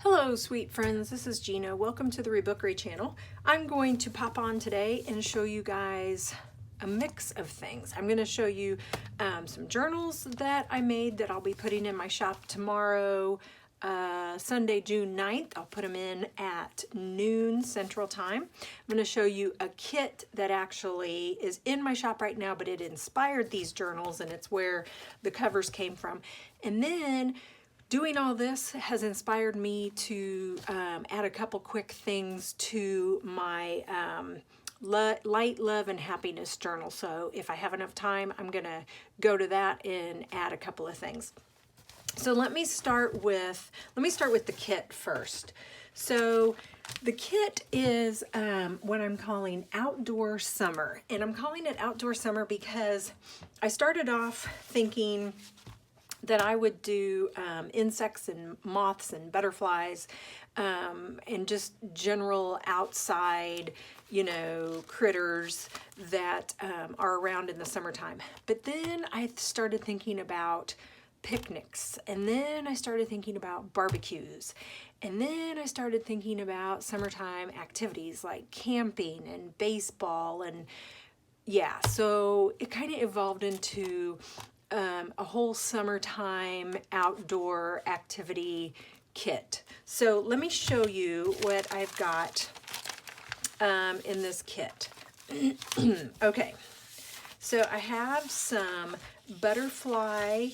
Hello sweet friends, this is Gina. Welcome to the Rebookery channel. I'm going to pop on today and show you guys a mix of things. I'm going to show you some journals that I made that I'll be putting in my shop tomorrow, Sunday, June 9th. I'll put them in at noon Central Time. I'm going to show you a kit that actually is in my shop right now, but it inspired these journals and it's where the covers came from. And then doing all this has inspired me to add a couple quick things to my Light, Love, and Happiness journal. So if I have enough time, I'm gonna go to that and add a couple of things. So let me start with the kit first. So the kit is what I'm calling Outdoor Summer, and I'm calling it Outdoor Summer because I started off thinking that I would do insects and moths and butterflies and just general outside, critters that are around in the summertime. But then I started thinking about picnics, and then I started thinking about barbecues, and then I started thinking about summertime activities like camping and baseball, and yeah, so it kind of evolved into a whole summertime outdoor activity kit. So let me show you what I've got in this kit. Okay, so I have some butterfly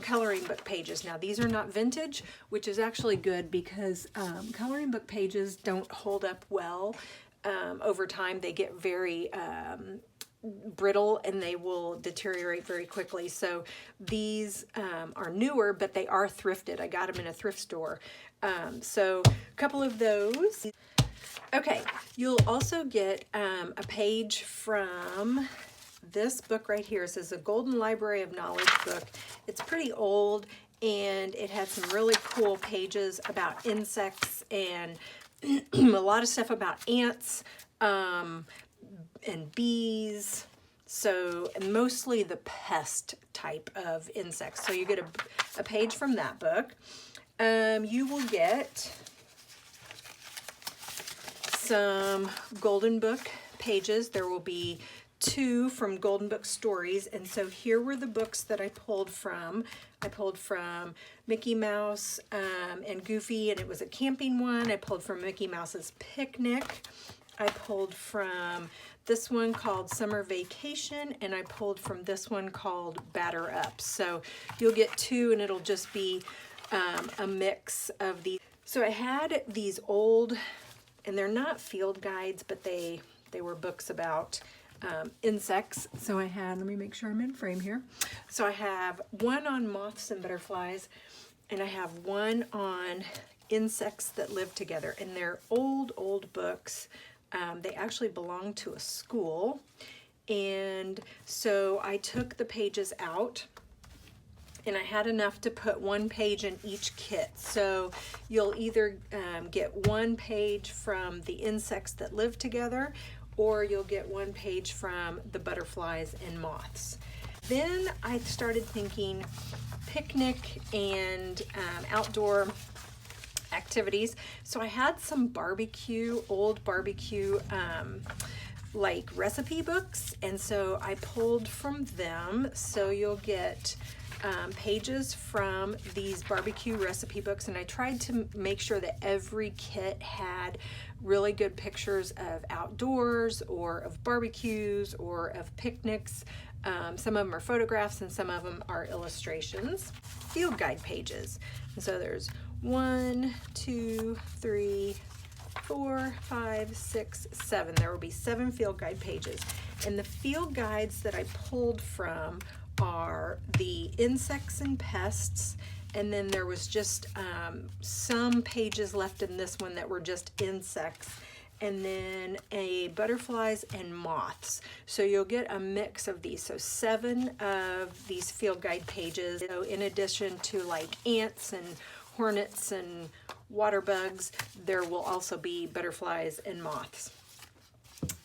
coloring book pages. Now these are not vintage, which is actually good because coloring book pages don't hold up well over time. They get very brittle and they will deteriorate very quickly. So these are newer, but they are thrifted. I got them in a thrift store. So a couple of those. Okay, you'll also get a page from this book right here. It says a Golden Library of Knowledge book. It's pretty old and it had some really cool pages about insects and a lot of stuff about ants, and bees, so mostly the pest type of insects. So you get a page from that book. You will get some Golden Book pages. There will be 2 from Golden Book Stories, and so here were the books that I pulled from. I pulled from Mickey Mouse and Goofy, and it was a camping one. I pulled from Mickey Mouse's Picnic. I pulled from this one called Summer Vacation, and I pulled from this one called Batter Up. So you'll get 2, and it'll just be a mix of these. So I had these old, and they're not field guides, but they were books about insects. So I had, let me make sure I'm in frame here. So I have one on moths and butterflies, and I have one on insects that live together, and they're old books. They actually belong to a school, and so I took the pages out, and I had enough to put 1 page in each kit. So you'll either get 1 page from the insects that live together, or you'll get 1 page from the butterflies and moths. Then I started thinking picnic and outdoor activities. So I had some old barbecue like recipe books, and so I pulled from them. So you'll get pages from these barbecue recipe books, and I tried to make sure that every kit had really good pictures of outdoors or of barbecues or of picnics. Some of them are photographs and some of them are illustrations. Field guide pages. And so there's 1, 2, 3, 4, 5, 6, 7. There will be 7 field guide pages. And the field guides that I pulled from are the insects and pests, and then there was just some pages left in this one that were just insects, and then a butterflies and moths. So you'll get a mix of these. So 7 of these field guide pages. So in addition to like ants and hornets and water bugs, there will also be butterflies and moths.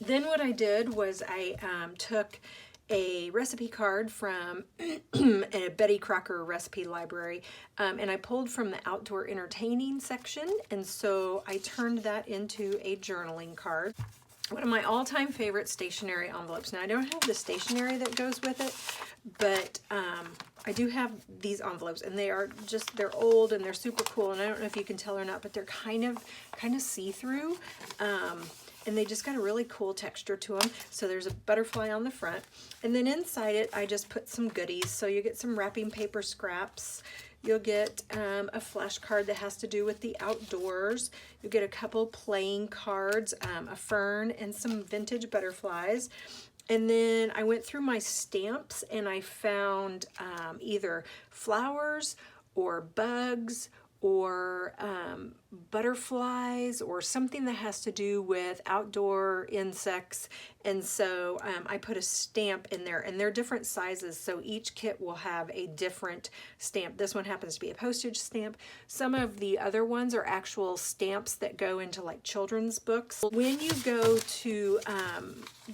Then what I did was I took a recipe card from a Betty Crocker recipe library, and I pulled from the outdoor entertaining section, and so I turned that into a journaling card. One of my all-time favorite stationery envelopes. Now, I don't have the stationery that goes with it, but I do have these envelopes, and they're old and they're super cool, and I don't know if you can tell or not, but they're kind of see-through, and they just got a really cool texture to them. So there's a butterfly on the front, and then inside it I just put some goodies. So you get some wrapping paper scraps, you'll get a flashcard that has to do with the outdoors, you'll get a couple playing cards, a fern, and some vintage butterflies. And then I went through my stamps and I found either flowers or bugs or butterflies or something that has to do with outdoor insects. And so I put a stamp in there, and they're different sizes, so each kit will have a different stamp. This one happens to be a postage stamp. Some of the other ones are actual stamps that go into like children's books. When you go to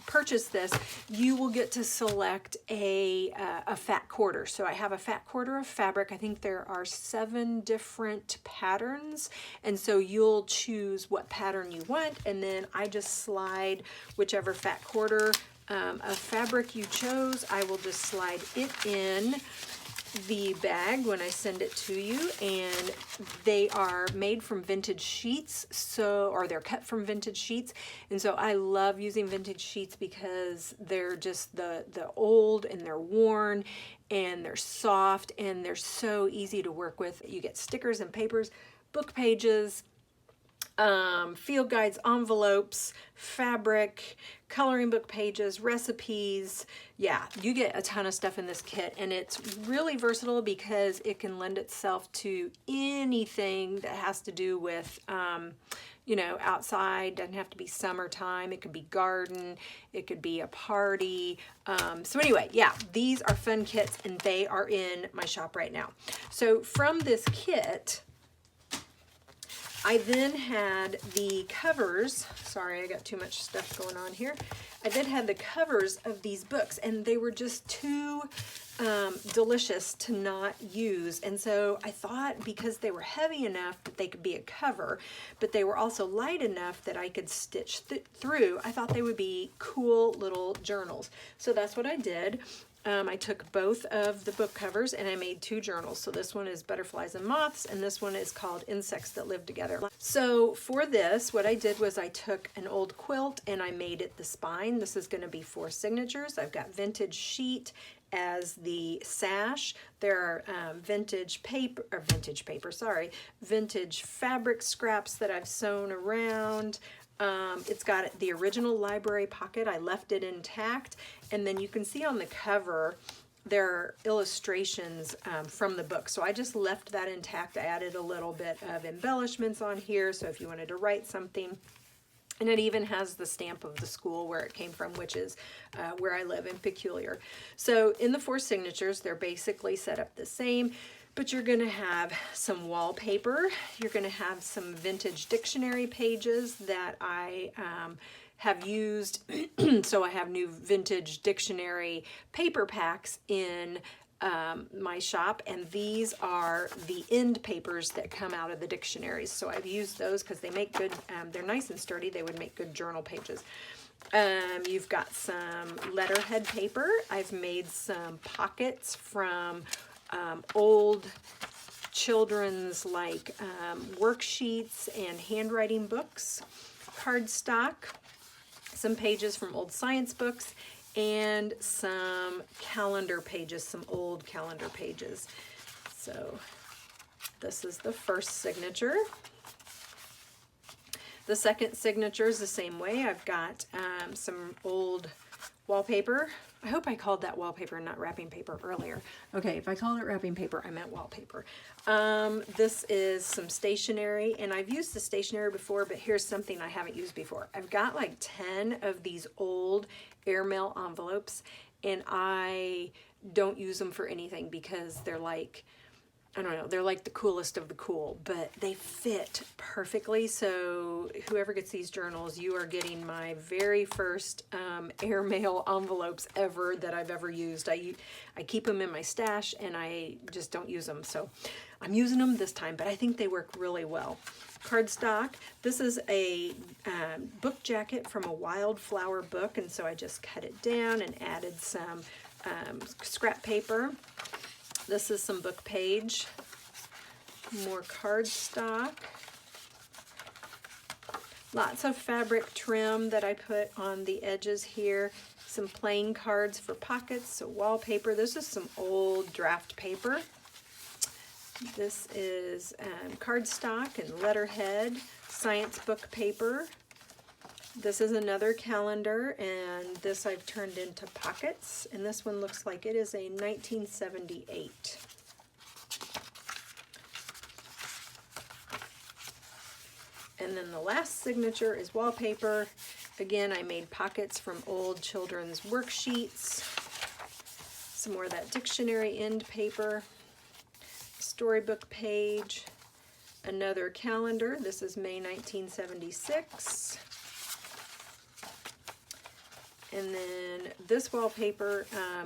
purchase this, you will get to select a fat quarter. So I have a fat quarter of fabric. I think there are 7 different patterns, and so you'll choose what pattern you want, and then I just slide whichever fat quarter of fabric you chose. I will just slide it in the bag when I send it to you, and they are made from vintage sheets, or they're cut from vintage sheets, and so I love using vintage sheets because they're just the old, and they're worn, and they're soft, and they're so easy to work with. You get stickers and papers, book pages, field guides, envelopes, fabric, coloring book pages, recipes. Yeah, you get a ton of stuff in this kit, and it's really versatile because it can lend itself to anything that has to do with you know, outside. Doesn't have to be summertime. It could be garden. It could be a party. So anyway, yeah, these are fun kits, and they are in my shop right now. So from this kit, I then had the covers. Sorry, I got too much stuff going on here. I then had the covers of these books, and they were just too delicious to not use. And so I thought, because they were heavy enough that they could be a cover, but they were also light enough that I could stitch through, I thought they would be cool little journals. So that's what I did. I took both of the book covers and I made 2 journals. So this one is Butterflies and Moths, and this one is called Insects That Live Together. So for this, what I did was I took an old quilt and I made it the spine. This is going to be 4 signatures. I've got vintage sheet as the sash. There are vintage fabric scraps that I've sewn around. It's got the original library pocket. I left it intact, and then you can see on the cover there are illustrations from the book. So I just left that intact. I added a little bit of embellishments on here, so if you wanted to write something. And it even has the stamp of the school where it came from, which is where I live in Peculiar. So in the 4 signatures, they're basically set up the same. But you're going to have some wallpaper. You're going to have some vintage dictionary pages that I have used. So I have new vintage dictionary paper packs in my shop, and these are the end papers that come out of the dictionaries. So I've used those because they make good, they're nice and sturdy. They would make good journal pages. You've got some letterhead paper. I've made some pockets from old children's worksheets and handwriting books, cardstock, some pages from old science books, and some calendar pages, some old calendar pages. So this is the first signature. The second signature is the same way. I've got some old wallpaper. I hope I called that wallpaper and not wrapping paper earlier. Okay, if I called it wrapping paper, I meant wallpaper. This is some stationery, and I've used the stationery before, but here's something I haven't used before. I've got like 10 of these old airmail envelopes, and I don't use them for anything because they're like I don't know, they're like the coolest of the cool, but they fit perfectly. So whoever gets these journals, you are getting my very first airmail envelopes ever that I've ever used. I keep them in my stash and I just don't use them. So I'm using them this time, but I think they work really well. Cardstock. This is a book jacket from a wildflower book, and so I just cut it down and added some scrap paper. This is some book page, more cardstock, lots of fabric trim that I put on the edges here, some plain cards for pockets, so wallpaper. This is some old draft paper. This is cardstock and letterhead, science book paper. This is another calendar, and this I've turned into pockets, and this one looks like it is a 1978. And then the last signature is wallpaper. Again, I made pockets from old children's worksheets. Some more of that dictionary end paper. Storybook page. Another calendar. This is May 1976. And then this wallpaper,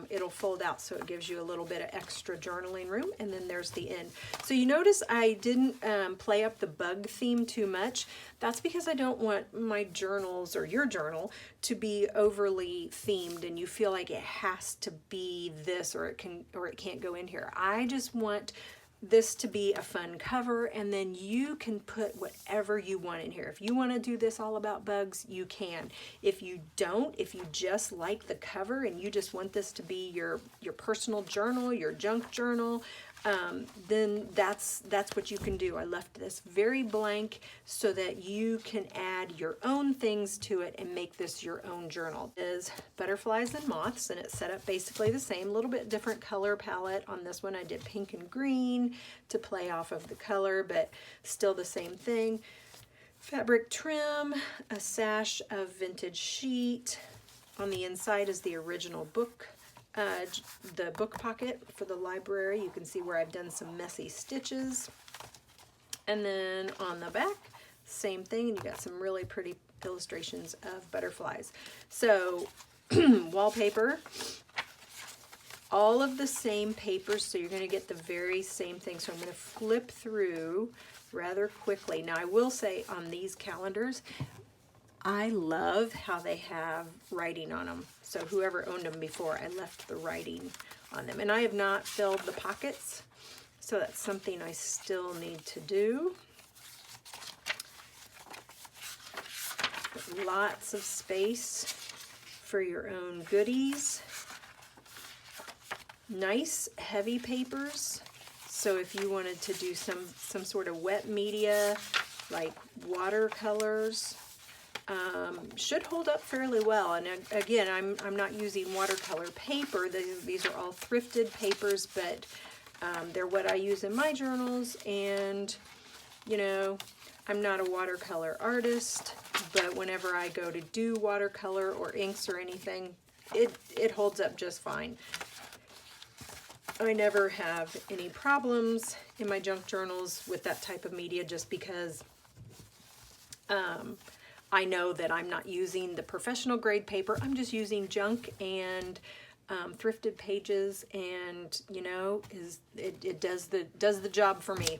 it'll fold out so it gives you a little bit of extra journaling room. And then there's the end. So you notice I didn't play up the bug theme too much. That's because I don't want my journals or your journal to be overly themed and you feel like it has to be this or it can't go in here. I just want this to be a fun cover, and then you can put whatever you want in here. If you want to do this all about bugs, you can. If you don't, if you just like the cover and you just want this to be your personal journal, your junk journal, then that's what you can do. I left this very blank so that you can add your own things to it and make this your own journal. It is butterflies and moths, and it's set up basically the same, a little bit different color palette. On this one I did pink and green to play off of the color, but still the same thing. Fabric trim, a sash of vintage sheet. On the inside is the original book. The book pocket for the library. You can see where I've done some messy stitches. And then on the back, same thing, and you got some really pretty illustrations of butterflies. So wallpaper, all of the same papers, so you're going to get the very same thing. So I'm going to flip through rather quickly. Now I will say on these calendars, I love how they have writing on them. So whoever owned them before, I left the writing on them. And I have not filled the pockets, so that's something I still need to do. Lots of space for your own goodies. Nice heavy papers. So if you wanted to do some sort of wet media, like watercolors, should hold up fairly well. And again, I'm not using watercolor paper. These are all thrifted papers, but they're what I use in my journals. And you know, I'm not a watercolor artist, but whenever I go to do watercolor or inks or anything, it holds up just fine. I never have any problems in my junk journals with that type of media, just because I know that I'm not using the professional grade paper. I'm just using junk and thrifted pages, and you know, it does the job for me.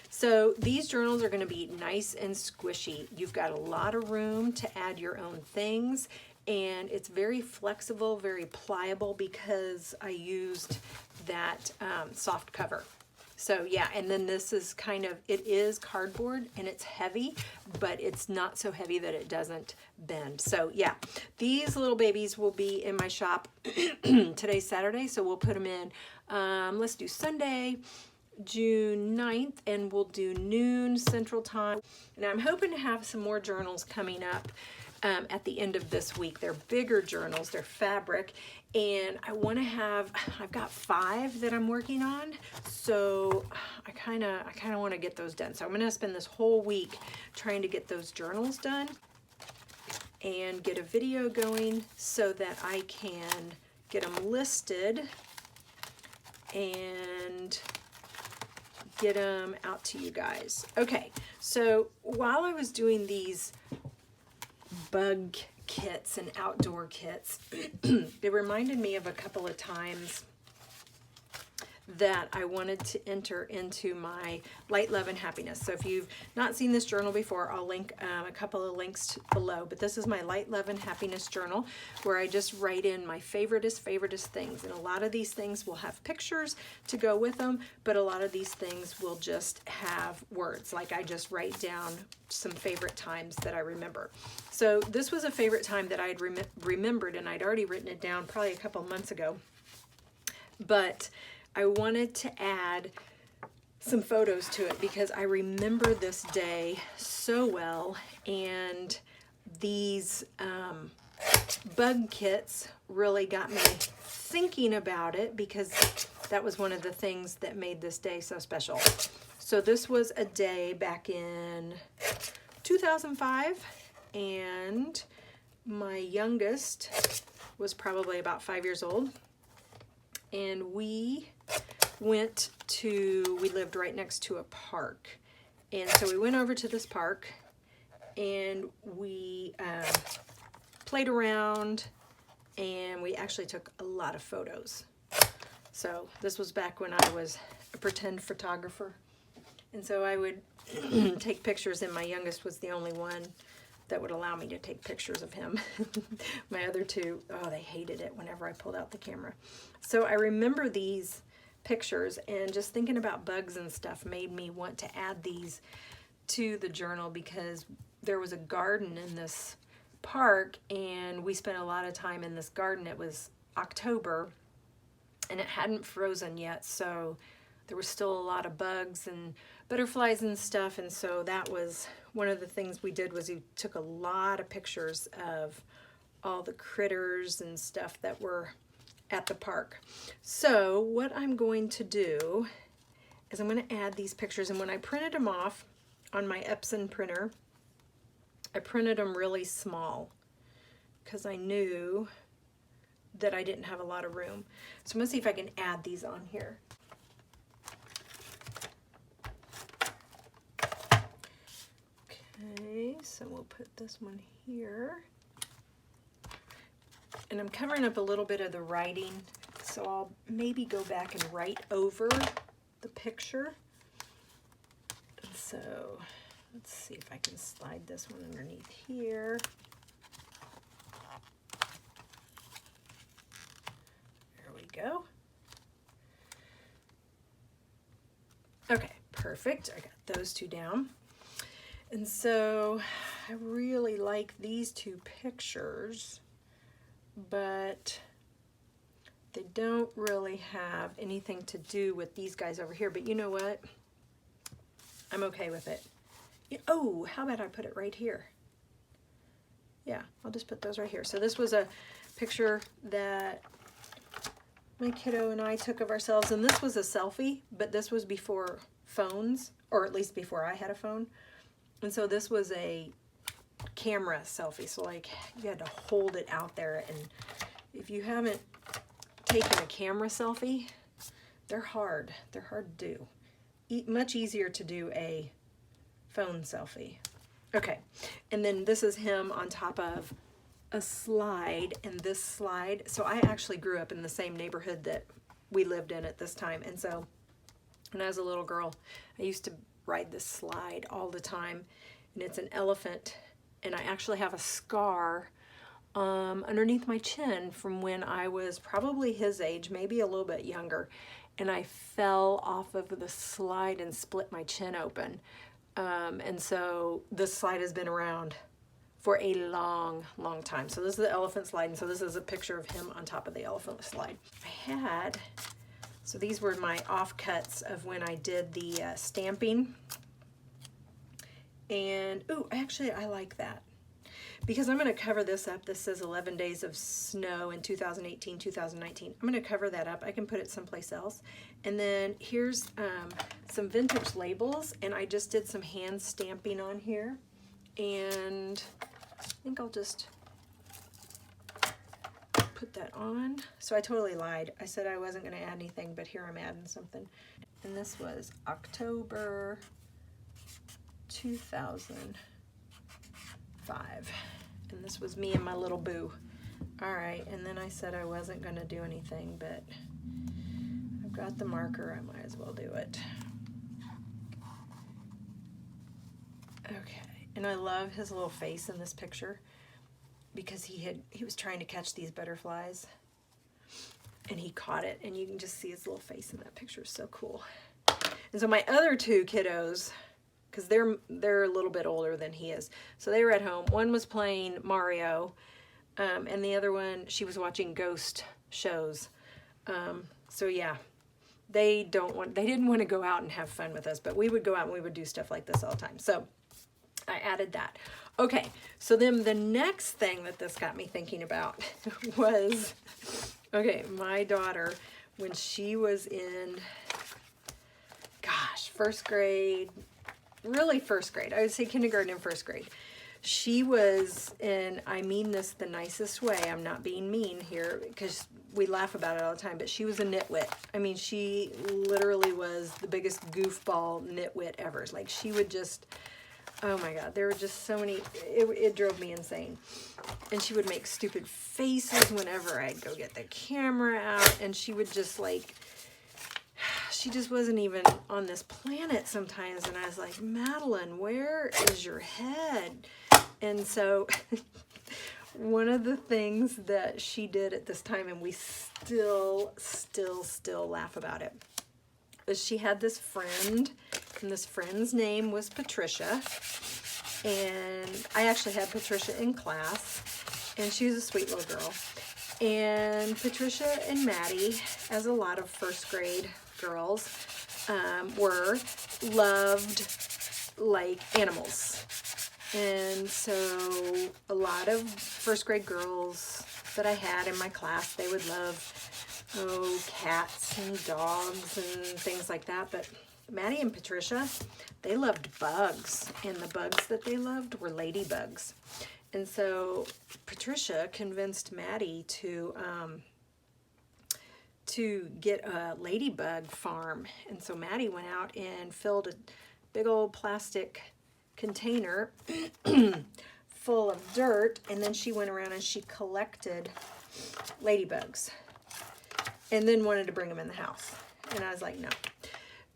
So these journals are going to be nice and squishy. You've got a lot of room to add your own things, and it's very flexible, very pliable, because I used that soft cover. So yeah, and then this is it is cardboard and it's heavy, but it's not so heavy that it doesn't bend. So yeah, these little babies will be in my shop. Today's Saturday, so we'll put them in, let's do Sunday, June 9th, and we'll do noon Central Time. And I'm hoping to have some more journals coming up at the end of this week. They're bigger journals, they're fabric, and I've got 5 that I'm working on, so I kind of want to get those done. So I'm going to spend this whole week trying to get those journals done and get a video going so that I can get them listed and get them out to you guys. Okay, so while I was doing these bug kits and outdoor kits, it reminded me of a couple of times that I wanted to enter into my light, love, and happiness. So if you've not seen this journal before, I'll link a couple of links below. But this is my light, love, and happiness journal, where I just write in my favoritist things. And a lot of these things will have pictures to go with them, but a lot of these things will just have words. Like I just write down some favorite times that I remember. So this was a favorite time that I'd remembered, and I'd already written it down probably a couple months ago. But I wanted to add some photos to it because I remember this day so well, and these bug kits really got me thinking about it because that was one of the things that made this day so special. So this was a day back in 2005, and my youngest was probably about 5 years old, and we lived right next to a park. And so we went over to this park and we played around, and we actually took a lot of photos. So this was back when I was a pretend photographer. And so I would take pictures, and my youngest was the only one that would allow me to take pictures of him. My other two, oh, they hated it whenever I pulled out the camera. So I remember these pictures, and just thinking about bugs and stuff made me want to add these to the journal because there was a garden in this park, and we spent a lot of time in this garden. It was October, and it hadn't frozen yet, so there was still a lot of bugs and butterflies and stuff. And so that was one of the things we did, was we took a lot of pictures of all the critters and stuff that were at the park. So what I'm going to do is I'm going to add these pictures, and when I printed them off on my Epson printer, I printed them really small because I knew that I didn't have a lot of room. So I'm going to see if I can add these on here. Okay, so we'll put this one here. And I'm covering up a little bit of the writing, so I'll maybe go back and write over the picture. And so let's see if I can slide this one underneath here. There we go. Okay, perfect. I got those two down. And so I really like these two pictures, but they don't really have anything to do with these guys over here. But you know what? I'm okay with it. Oh, how about I put it right here? Yeah, I'll just put those right here. So this was a picture that my kiddo and I took of ourselves, and this was a selfie, but this was before phones, or at least before I had a phone. And so this was a camera selfie, so like you had to hold it out there, and if you haven't taken a camera selfie, they're hard to do. Much easier to do a phone selfie. Okay, and then this is him on top of a slide, and this slide, so I actually grew up in the same neighborhood that we lived in at this time, and so when I was a little girl, I used to ride this slide all the time, and it's an elephant, and I actually have a scar underneath my chin from when I was probably his age, maybe a little bit younger, and I fell off of the slide and split my chin open. And so this slide has been around for a long time. So this is the elephant slide, and so this is a picture of him on top of the elephant slide. So these were my offcuts of when I did the stamping. And, ooh, actually I like that, because I'm going to cover this up. This says 11 days of snow in 2018, 2019. I'm going to cover that up. I can put it someplace else. And then here's some vintage labels, and I just did some hand stamping on here. And I think I'll just put that on. So I totally lied. I said I wasn't going to add anything, but here I'm adding something. and this was October 2005. And this was me and my little boo. All right, and then I said I wasn't going to do anything, but I've got the marker. I might as well do it. Okay, and I love his little face in this picture because he was trying to catch these butterflies, and he caught it, and you can just see his little face in that picture. It's so cool. And so my other two kiddos, because they're a little bit older than he is, so they were at home. One was playing Mario, and the other one, she was watching ghost shows. So yeah, they didn't want to go out and have fun with us, but we would go out and we would do stuff like this all the time. So I added that. Okay, so then the next thing that this got me thinking about was, okay, my daughter, when she was in, gosh, first grade, really first grade, I would say kindergarten and first grade. She was in, I mean this the nicest way, I'm not being mean here because we laugh about it all the time, but she was a nitwit. I mean, she literally was the biggest goofball nitwit ever. Like, she would just, oh my God, there were just so many, it drove me insane. And she would make stupid faces whenever I'd go get the camera out, and she would just like, she just wasn't even on this planet sometimes. And I was like, Madeline, where is your head? And so one of the things that she did at this time, and we still laugh about it, is she had this friend, and this friend's name was Patricia. And I actually had Patricia in class, and she was a sweet little girl. And Patricia and Maddie, as a lot of first grade girls loved like animals. And so a lot of first grade girls that I had in my class, they would love cats and dogs and things like that. But Maddie and Patricia, they loved bugs, and the bugs that they loved were ladybugs. And so Patricia convinced Maddie to get a ladybug farm. And so Maddie went out and filled a big old plastic container full of dirt, and then she went around and she collected ladybugs and then wanted to bring them in the house. And I was like, no.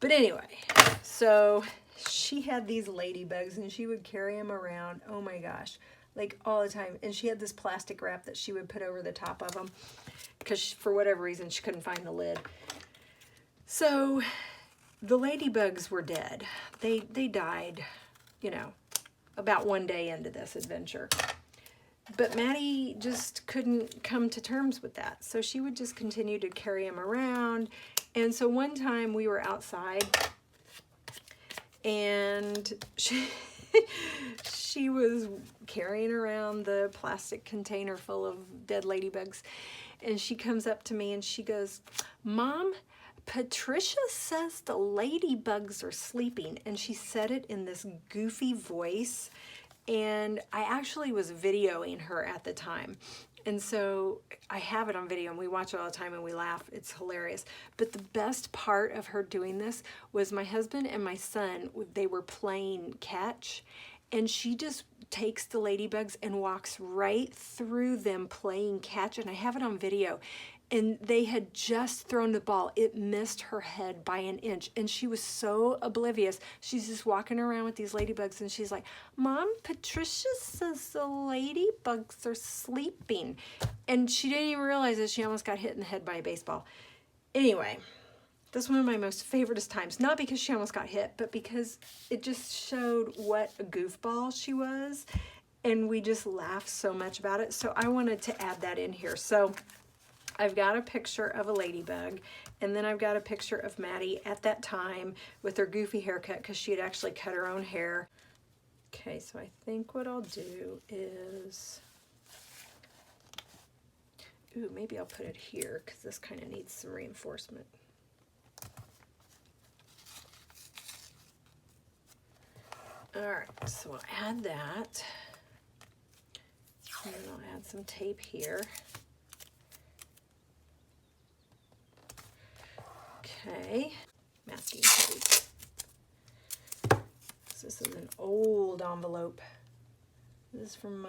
But anyway, so she had these ladybugs and she would carry them around, oh my gosh, like all the time. And she had this plastic wrap that she would put over the top of them because for whatever reason she couldn't find the lid. So the ladybugs were dead. They died, you know, about one day into this adventure. But Maddie just couldn't come to terms with that. So she would just continue to carry them around. And so one time we were outside and she was carrying around the plastic container full of dead ladybugs. And she comes up to me and she goes, Mom, Patricia says the ladybugs are sleeping. And she said it in this goofy voice. And I actually was videoing her at the time. And so I have it on video and we watch it all the time and we laugh. It's hilarious. But the best part of her doing this was my husband and my son, they were playing catch. And she just takes the ladybugs and walks right through them playing catch. And I have it on video. And they had just thrown the ball. It missed her head by an inch. And she was so oblivious. She's just walking around with these ladybugs. And she's like, Mom, Patricia says the ladybugs are sleeping. And she didn't even realize that she almost got hit in the head by a baseball. Anyway, that's one of my most favoriteest times. Not because she almost got hit, but because it just showed what a goofball she was. And we just laughed so much about it. So I wanted to add that in here. So I've got a picture of a ladybug, and then I've got a picture of Maddie at that time with her goofy haircut because she had actually cut her own hair. Okay, so I think what I'll do is, ooh, maybe I'll put it here because this kind of needs some reinforcement. All right, so I'll add that, and then I'll add some tape here. Okay, masking tape. This is an old envelope. This is from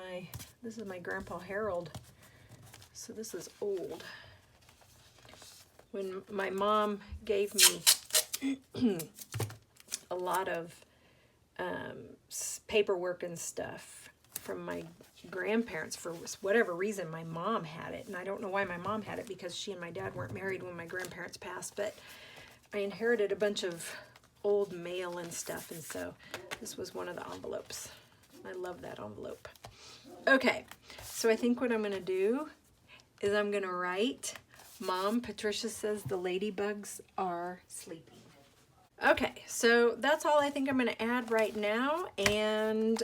this is my Grandpa Harold. So this is old. When my mom gave me a lot of paperwork and stuff from my grandparents, for whatever reason my mom had it, and I don't know why my mom had it, because she and my dad weren't married when my grandparents passed, but I inherited a bunch of old mail and stuff, and so this was one of the envelopes. I love that envelope. Okay, so I think what I'm going to do is I'm going to write, Mom, Patricia says the ladybugs are sleeping. Okay, so that's all I think I'm going to add right now, and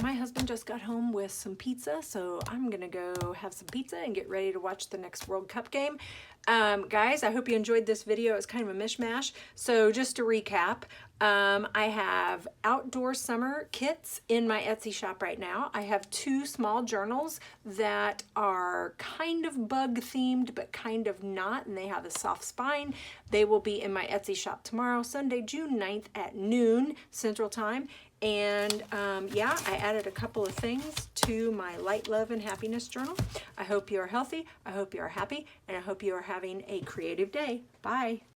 my husband just got home with some pizza, so I'm going to go have some pizza and get ready to watch the next World Cup game. Guys, I hope you enjoyed this video. It's kind of a mishmash. So just to recap, I have outdoor summer kits in my Etsy shop right now. I have 2 small journals that are kind of bug themed, but kind of not, and they have a soft spine. They will be in my Etsy shop tomorrow, Sunday, June 9th at noon Central Time. And yeah, I added a couple of things to my Light, Love, and Happiness journal. I hope you are healthy, I hope you are happy, and I hope you are having a creative day. Bye.